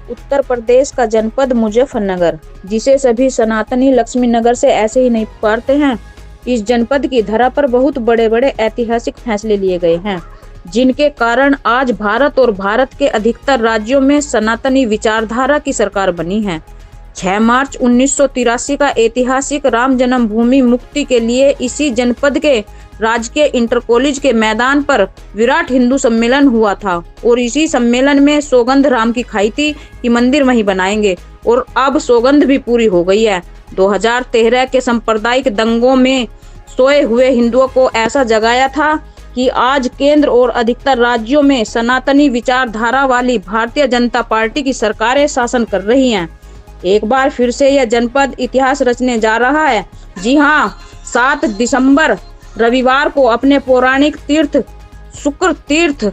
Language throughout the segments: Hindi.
उत्तर प्रदेश का जनपद मुजफ्फरनगर, जिसे सभी सनातनी लक्ष्मी नगर से ऐसे ही नहीं पुकारते हैं। इस जनपद की धरा पर बहुत बड़े बड़े ऐतिहासिक फैसले लिए गए हैं, जिनके कारण आज भारत और भारत के अधिकतर राज्यों में सनातनी विचारधारा की सरकार बनी है। 6 मार्च 1983 का ऐतिहासिक राम जन्मभूमि मुक्ति के लिए इसी जनपद के राजकीय इंटर कॉलेज के मैदान पर विराट हिंदू सम्मेलन हुआ था और इसी सम्मेलन में सौगंध राम की खाई थी कि मंदिर वहीं बनाएंगे, और अब सौगंध भी पूरी हो गई है। 2013 के सांप्रदायिक दंगों में सोए हुए हिंदुओं को ऐसा जगाया था कि आज केंद्र और अधिकतर राज्यों में सनातनी विचारधारा वाली भारतीय जनता पार्टी की सरकारें शासन कर रही हैं। एक बार फिर से यह जनपद इतिहास रचने जा रहा है। जी हाँ, 7 दिसंबर रविवार को अपने पौराणिक तीर्थ शुक्र तीर्थ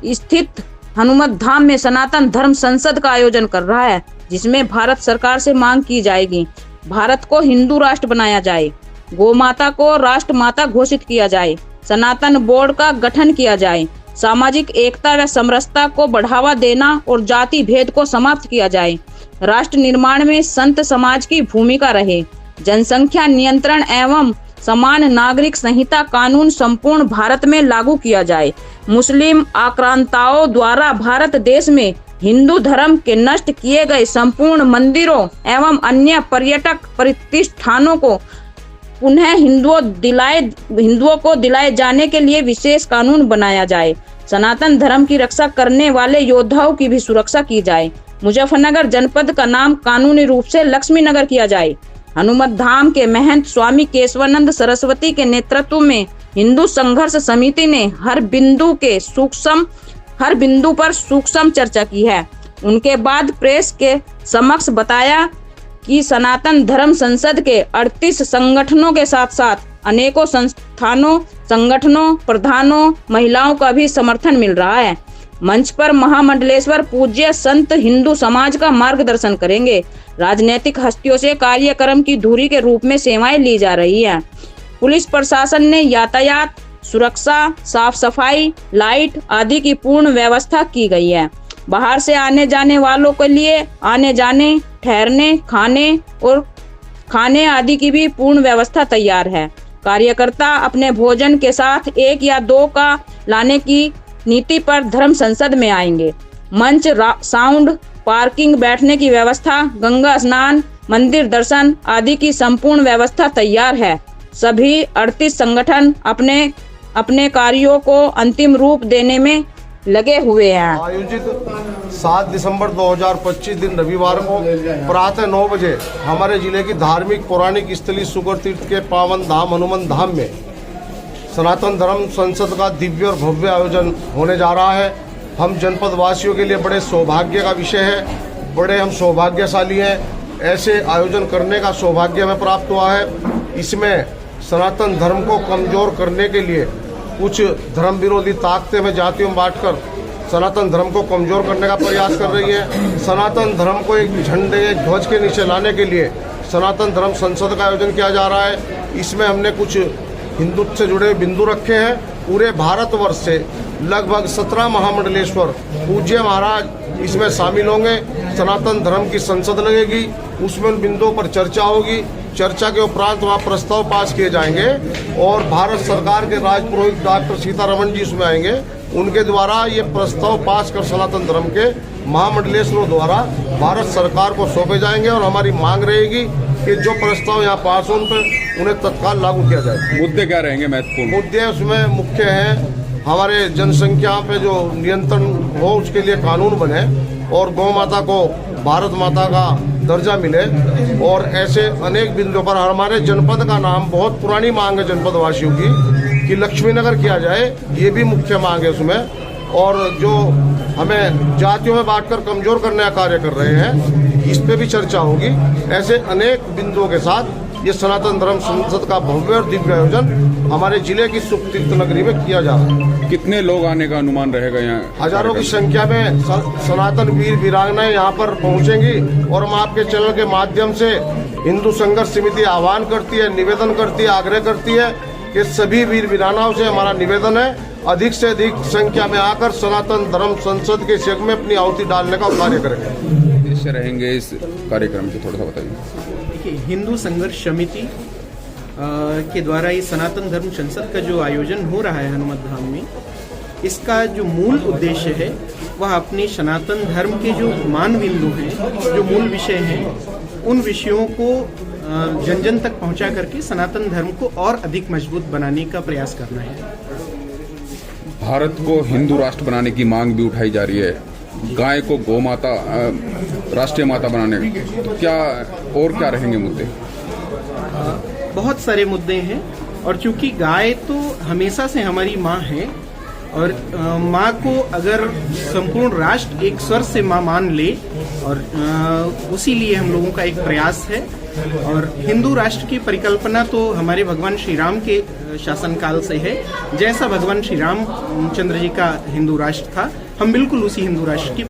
स्थित हनुमत धाम में सनातन धर्म संसद का आयोजन कर रहा है, जिसमें भारत सरकार से मांग की जाएगी भारत को हिंदू राष्ट्र बनाया जाए, गौ माता को राष्ट्र माता घोषित किया जाए, सनातन बोर्ड का गठन किया जाए, सामाजिक एकता व समरसता को बढ़ावा देना और जाति भेद को समाप्त किया जाए, राष्ट्र निर्माण में संत समाज की भूमिका रहे, जनसंख्या नियंत्रण एवं समान नागरिक संहिता कानून संपूर्ण भारत में लागू किया जाए, मुस्लिम आक्रांताओं द्वारा भारत देश में हिंदू धर्म के नष्ट किए गए संपूर्ण मंदिरों एवं अन्य पर्यटक प्रतिष्ठानों को पुनः हिंदुओं को दिलाए जाने के लिए विशेष कानून बनाया जाए, सनातन धर्म की रक्षा करने वाले योद्धाओं की भी सुरक्षा की जाए, मुजफ्फरनगर जनपद का नाम कानूनी रूप से लक्ष्मी नगर किया जाए। हनुमत धाम के महंत स्वामी केशवानंद सरस्वती के नेतृत्व में हिंदू संघर्ष समिति ने हर बिंदु पर सूक्ष्म चर्चा की है। उनके बाद प्रेस के समक्ष बताया कि सनातन धर्म संसद के 38 संगठनों के साथ साथ अनेकों संस्थानों, संगठनों, प्रधानों, महिलाओं का भी समर्थन मिल रहा है। मंच पर महामंडलेश्वर पूज्य संत हिंदू समाज का मार्गदर्शन करेंगे। राजनीतिक हस्तियों से कार्यक्रम की धुरी के रूप में सेवाएं ली जा रही हैं। पुलिस प्रशासन ने यातायात, सुरक्षा, साफ सफाई, लाइट आदि की पूर्ण व्यवस्था की गई है। बाहर से आने जाने वालों के लिए आने जाने, ठहरने, खाने आदि की भी पूर्ण व्यवस्था तैयार है। कार्यकर्ता अपने भोजन के साथ 1 या 2 का लाने की नीति पर धर्म संसद में आएंगे। मंच, साउंड, पार्किंग, बैठने की व्यवस्था, गंगा स्नान, मंदिर दर्शन आदि की संपूर्ण व्यवस्था तैयार है। सभी 38 संगठन अपने कार्यों को अंतिम रूप देने में लगे हुए हैं। आयोजित 7 दिसंबर 2025 दिन रविवार को प्रातः 9 बजे हमारे जिले की धार्मिक पौराणिक स्थली शुक्र तीर्थ के पावन धाम हनुमान धाम में सनातन धर्म संसद का दिव्य और भव्य आयोजन होने जा रहा है। हम जनपद वासियों के लिए बड़े सौभाग्य का विषय है, बड़े हम सौभाग्यशाली हैं। ऐसे आयोजन करने का सौभाग्य हमें प्राप्त हुआ है। इसमें सनातन धर्म को कमज़ोर करने के लिए कुछ धर्म विरोधी ताकतें में जातियों में बांटकर सनातन धर्म को कमज़ोर करने का प्रयास कर रही है। सनातन धर्म को एक झंडे, ध्वज के नीचे लाने के लिए सनातन धर्म संसद का आयोजन किया जा रहा है। इसमें हमने कुछ हिंदुत्व से जुड़े बिंदु रखे हैं। पूरे भारतवर्ष से लगभग 17 महामंडलेश्वर पूज्य महाराज इसमें शामिल होंगे। सनातन धर्म की संसद लगेगी, उसमें उन बिंदुओं पर चर्चा होगी। चर्चा के उपरांत वहाँ प्रस्ताव पास किए जाएंगे और भारत सरकार के राज पुरोहित डॉक्टर सीतारमण जी इसमें आएंगे। उनके द्वारा ये प्रस्ताव पास कर सनातन धर्म के महामंडलेश्वरों द्वारा भारत सरकार को सौंपे जाएंगे और हमारी मांग रहेगी कि जो प्रस्ताव यहाँ पास हो उन पर उन्हें तत्काल लागू किया जाए। मुद्दे क्या रहेंगे महत्वपूर्ण? मुद्दे उसमें मुख्य हैं, हमारे जनसंख्या पे जो नियंत्रण हो उसके लिए कानून बने और गौ माता को भारत माता का दर्जा मिले, और ऐसे अनेक बिंदुओं पर हमारे जनपद का नाम, बहुत पुरानी मांग है जनपद वासियों की कि लक्ष्मी नगर किया जाए, ये भी मुख्य मांग है उसमें। और जो हमें जातियों में बांटकर कमज़ोर करने का कार्य कर रहे हैं, इस पे भी चर्चा होगी। ऐसे अनेक बिंदुओं के साथ ये सनातन धर्म संसद का भव्य और दिव्य आयोजन हमारे जिले की शुक्र तीर्थ नगरी में किया जा रहा है। कितने लोग आने का अनुमान रहेगा यहाँ? हजारों की संख्या में सनातन वीर वीरांगनाएं यहाँ पर पहुँचेंगी और हम आपके चैनल के माध्यम से हिंदू संघर्ष समिति आह्वान करती है, निवेदन करती है, आग्रह करती है कि सभी वीर वीरांगनाओं से हमारा निवेदन है अधिक से अधिक संख्या में आकर सनातन धर्म संसद के यज्ञ में अपनी आहुति डालने का कार्य करेंगे। उद्देश्य रहेंगे इस कार्यक्रम के, थोड़ा सा बताइए। देखिए, हिंदू संघर्ष समिति के द्वारा ये सनातन धर्म संसद का जो आयोजन हो रहा है हनुमत धाम में, इसका जो मूल उद्देश्य है वह अपने सनातन धर्म के जो मान बिंदु हैं, जो मूल विषय हैं, उन विषयों को जन जन तक पहुंचा करके सनातन धर्म को और अधिक मजबूत बनाने का प्रयास करना है। भारत को हिंदू राष्ट्र बनाने की मांग भी उठाई जा रही है, गाय को गौ माता राष्ट्रीय माता बनाने, क्या और क्या रहेंगे मुद्दे? बहुत सारे मुद्दे हैं, और चूंकि गाय तो हमेशा से हमारी माँ है, और माँ को अगर संपूर्ण राष्ट्र एक स्वर से माँ मान ले, और उसी लिए हम लोगों का एक प्रयास है। और हिंदू राष्ट्र की परिकल्पना तो हमारे भगवान श्री राम के शासनकाल से है। जैसा भगवान श्री राम चंद्र जी का हिंदू राष्ट्र था, हम बिल्कुल उसी हिंदू राष्ट्र की